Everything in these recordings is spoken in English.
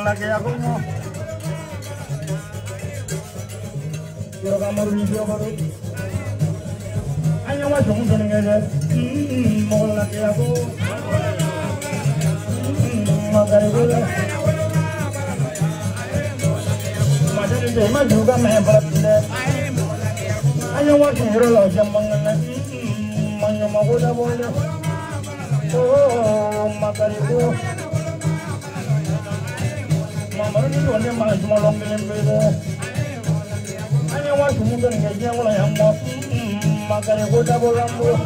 mola que hago no. Yo vamos video baru. Ayo masuk muncul ngene. Mola que hago. Makai gula. Macam ni mah juga memberat le. Ayo masuk hero lo jambangan. Manyo magoda boleh. Oh, makai gula. Mama ni tu ni malah cuma longgelin beda. Hanya waktu mungkin kerja mulai yang mau makan goda bolam bu.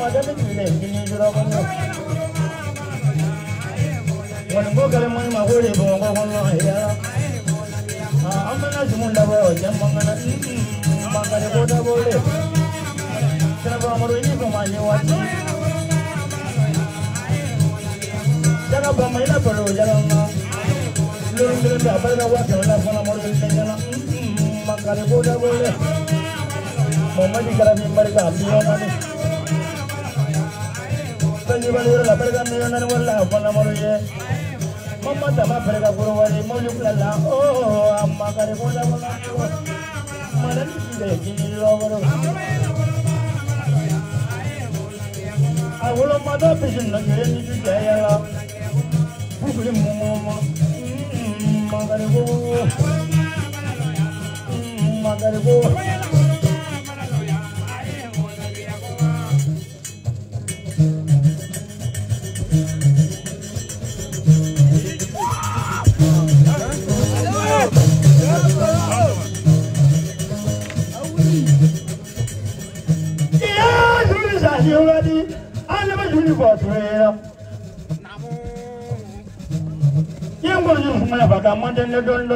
Macam ni gini juga kamu. Wanita kalau mau mahu di bawah bawah ya. Amana cuma dapat jam mangan makan goda boleh. Kenapa amaru ini kemana wajib? Jangan bermainlah perlu jalan. Lurus apa yang awak jalan mana modal jalan makan boda boleh mama di kalau mereka ambil mana tadi balik lah mereka ambil mana wala apa nama dia mama sama mereka kurwari mau lala oh makan boda boleh mana ni deh gini loh baru awalnya mata pesan lagi ni juga ya lah bukan mama Magaribo. Ya, sudah saya lagi. Anda macam ni buat saya. Yang berjumpa mana bakal mandan ledon.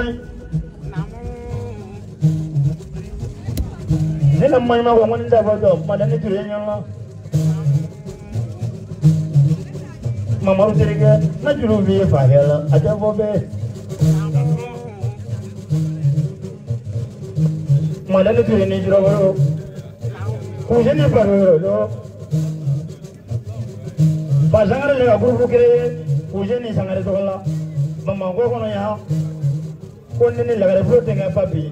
Ni namanya mau mandan apa mandan itu yang lah. Mama lu ceriga, nak juru biaya fahel, aja bobe. Mandan itu ini juru baru. Kujen ni baru. Pasangan le guru kere, kujen ni sangat itu kalau. Mama ko kono ya ko ni lagare pro tenga papi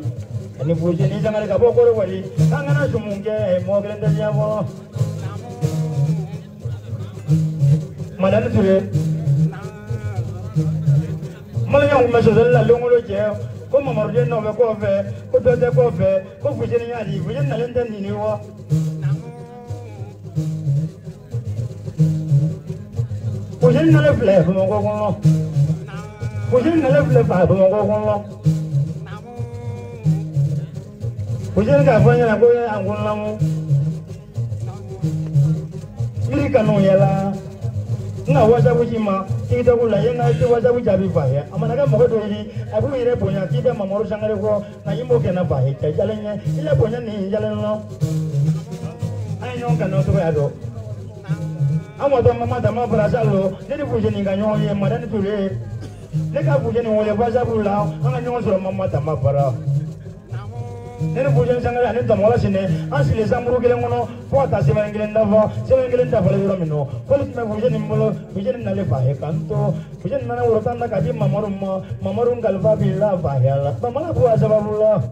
ani buje ni jangare ka bokoro wali kangana sumunge mo grende ya mo madana ture malanya umma sodalla longolo je ko mama ruje no be ko fe ko to de ko fe ko buje ni ali buje na lende ni wo buje ni na le fle mo ko kono Pujian ngalap lepas bangko kono. Pujian kafannya aku yang anggun lamu. Miri kanu yala. Nggak wajah bujima. Kita gula yang nggak itu wajah bujabi bahaya. Aman agak mau keduri. Aku ini punya kita mamuru sangat aku. Nah ini mau kena bahaya. Jalannya. Ini punya nih jalan lo. Ayo kanu tu ada. Amo tu mama dama berasal lo. Jadi pujian ini kanyo yang mana itu le. Neka pujian yang oleh bahasa pulau, angkat nyong suruh mama tambah parah. Nene pujian sangat ane tamola sini, asli samuru kilen ngono, puasa semen kilen dava le dura mino. Kalau cuma pujian imbolo, pujian nale pahe kanto, pujian nana urutan nak kaji mamarum kalfa bila pahela, mamala puasa babula.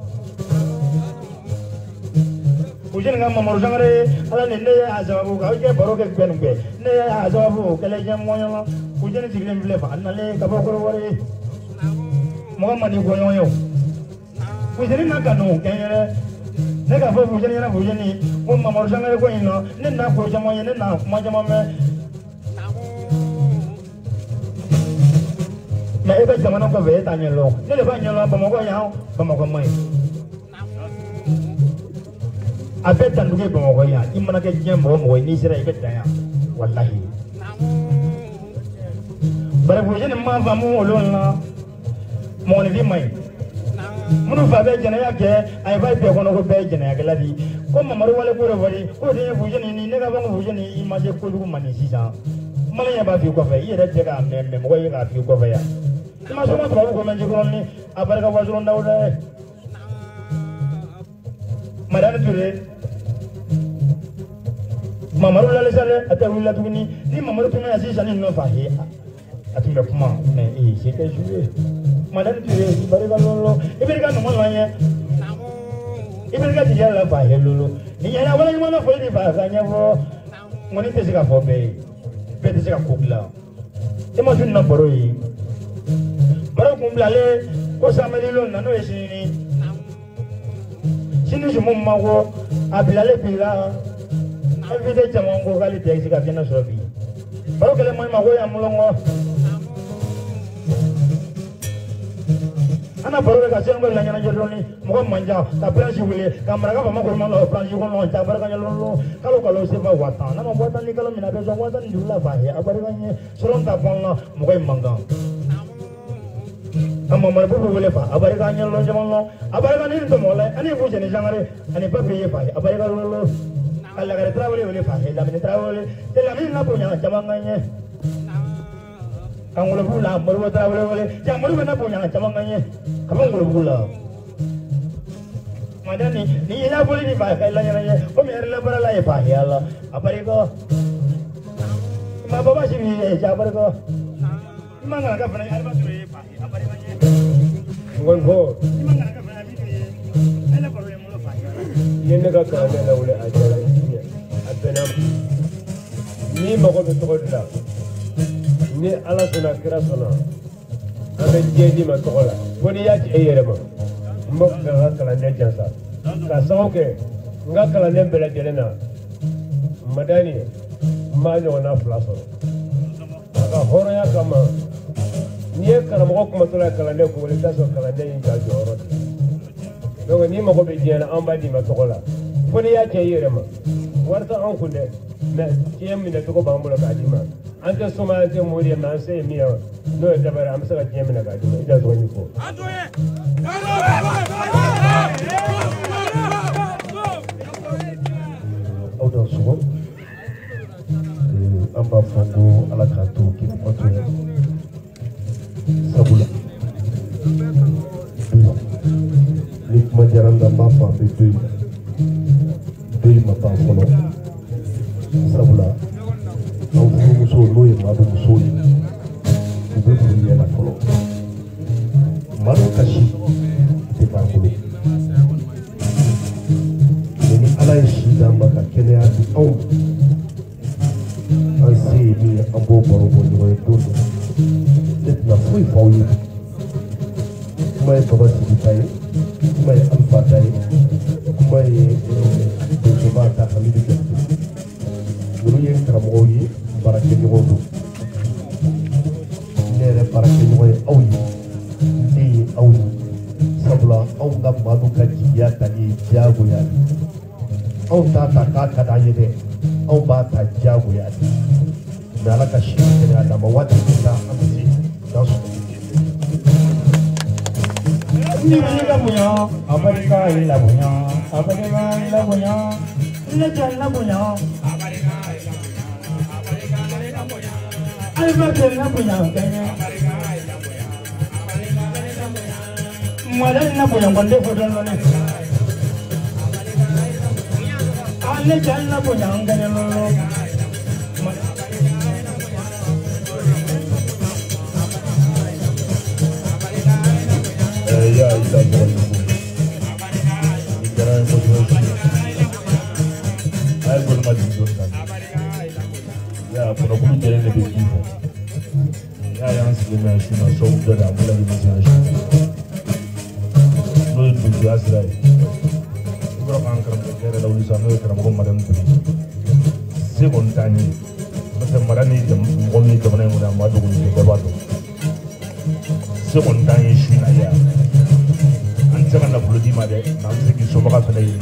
Pujian ngam mamaru sangare, ala nene azabu kau je baru ke benungke, nene azabu kele jam moyang. Pujian sikilem bile pak, nale kabokoro wari, mohon mani goyong. Pujian ini nak kanu, kayaknya, nega pujian ini nak pujian ini, mama orang sangat goyong, nena pujian moyang, nena macam mana, mereka zaman apa beda tanya lo, ni lepas nyala pemogoyang, pemogoy. Abet tanduke pemogoyang, imana kerja pemogoy ni sira ibet tanya, wallahi. Berpujian emang kamu ulun lah, mau ni mai. Munu fabe jenaya ke, ayah baik kono ko baik jenaya ke lagi. Ko mamaru wale pura wali, ko dia pujian ini, nega bang pujian ini, masih kudu mani sisa. Malaya bafi ko fe, iya dah jaga amne, mo iya bafi ko fe ya. Cuma semua tu baru ko menji ko ni, apa mereka wajulun dah udah. Madana ture. Mamaru lale sale, atau ulah tu ni mamaru tu ni asal ni no fahe. atumbe kuma mais c'était joué madame tu es barika lolo ibirika no malanya ibirika ti yalla fa helolo ni yana wala ni mona fo di fa kanya fo ngoni te sika fo be te sika kubla e ma tun na baro yi baro kubla le ko sameli lo na no esini sini jumu mago abilale bila evite jamango kali te sika kena sobi baro kele mo mago ya mulongo ana baro ka sengo la nyana jodoni mo manja ka branche wule ka maraga ba mako ma lo branche ko no ta baraka nyalo kalo se ba wata na mo wata ni kalo mina be zo wata ni dula ba he abari ganye soron ta ponna mo ko manga amma mar bu wule fa abari ganye lo jamono abari ganye to mo le ani fu jeni jangare ani ba be fa abari ga lo alla ga trawole wule fa he la mi trawole te la mi na ko nya jamanganye Angolo bula, baru betul boleh. Jangan baru benar punya cawangannya. Kamu angolo bula. Macam ni ina boleh dipakai lah yang kau merela berala ya pakai Allah. Apa itu? Ma bapa sih ni, siapa itu? Mana nak pernah ada tu pakai? Apa itu? Ngolho. Mana nak pernah ada tu? Ada baru yang mula pakai. Ini nak kau ada boleh ajar ini. Apa nama? Ni mahu betul dah. Ni ala sona kira sona ame jeedi ma togola foni yaati e yere ma mbok ga kala ne jansa ka sawoke nga kala ne bela jelena madani ma nyo na flaso ka horo ya kama ni e kala mo ko tola kala ne ko le taso kala ne inja joro donc ni ma ko be jena ambadi ma togola foni yaati e yere ma warta an kunde na tiyemi ne to ko bambulo ka dima ante soma ante mori na se miya no e dabara am sala tiyemi na ka dima ida zo ni ko auto so amba fango ala ka to ki ko to sabula lik ma jaranda ma fa be doy ma fa kono sabula au muso no ye madu muso ye ube buru ye na kolo madu kashi te ba kolo ni ala ye shi da maka kene ya di au an se mi ambo baro bo ni ye dodo det na foi fawi kuma ye baba sidi tayi kuma ye alfa tayi kuma ye dodo ba ta hamidu jatu Guru yang kamu ini para kenyuh tu, ni ada para kenyuh awi, ni awi, sebelah awak nak madu kajian tadi jago ya, awak tak kata aja deh, awak baca jago ya, dalam kasih kita ada bawa kita apa sih, dah Ni kita punya, Amerika ini lah punya, Amerika ini lah punya, ini China punya. Alba na punya kanya. Madan na punya konde foto none. Ale jan na punya kanya lolo. Ya ida boleh. Jangan bodoh. Ayo boleh maju kan. Ya, pernah pun jalan lebih tinggi. Ya, yang sebelumnya cuma saudara dah mulai berjalan. Noi berjuang sedai. Kalau angker negara lalu di sana, kerana mereka madan tu. Sekontani, macam madan ni, mungkin teman yang muda madu ni berbatu. Sekontani sih naya. Ancaman nak bulu di mana? Nanti kita semua akan naik.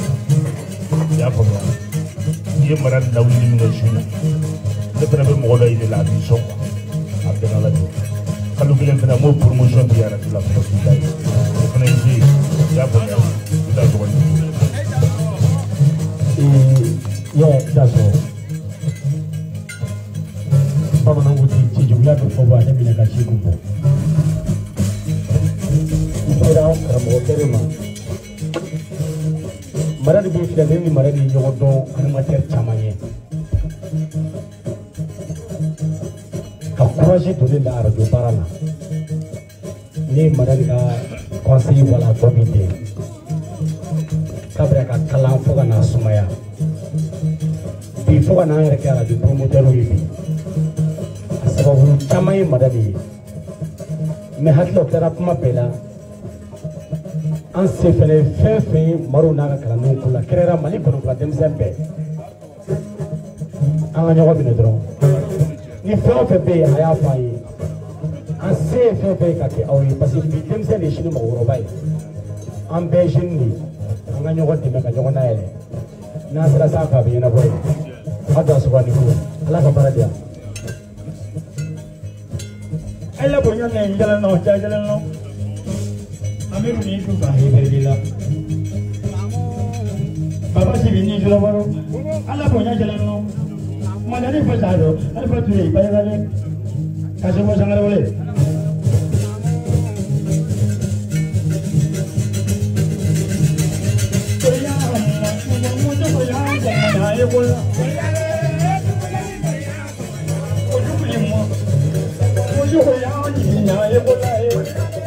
Ya, pernah. Dia madan lalu di mana sih? Pernah bermula ini lagi sok, ada lagi. Kalau kita pernah mau promosi biar kita lakukan kita. Pernah ini, ya pernah kita buat. Ya, dah so. Papa nunggu di jumlah berfoba ada bila kasih kumpul. Kita kamu terima. Mara di bawah ini mara di jodoh kerana macam camanya. courage donné la radio Barana. Ni madame ka conseiller wala comité. Kabra ka kalan fo kana sumaya. Bi fo kana yɛrɛ kɛ radio promoteur ye bi. A sababu caman ye madame ye. Mais hakilo kɛra kuma bɛɛ la. An se fɛnɛ fɛn fɛn ye Marow n'a ka kalandenw ko la kɛrɛra Mali kɔnɔ ka denmisɛn bɛɛ. An ka ɲɔgɔn minɛ dɔrɔn. Ni fɛn o fɛn bɛ yen a y'a fɔ an ye. An se ye fɛn fɛn ka kɛ aw ye parce que bi denmisɛn de ye sini mɔgɔkɔrɔba ye. An bɛɛ ye jeune de ye. An ka ɲɔgɔn dɛmɛ ka ɲɔgɔn dayɛlɛ. N'an sera sanfɛ a bɛ ɲɛnabɔ yen. A dan sugandi ko Ala ka baara diya. Ala bonya na njala no jajala no. Amiru ni tu ba hebelila. Baba si bini jula baro. Ala bonya jala no. Madani fasado. Ala faturi bayale. Kaso mo sangare wole. Yo voy a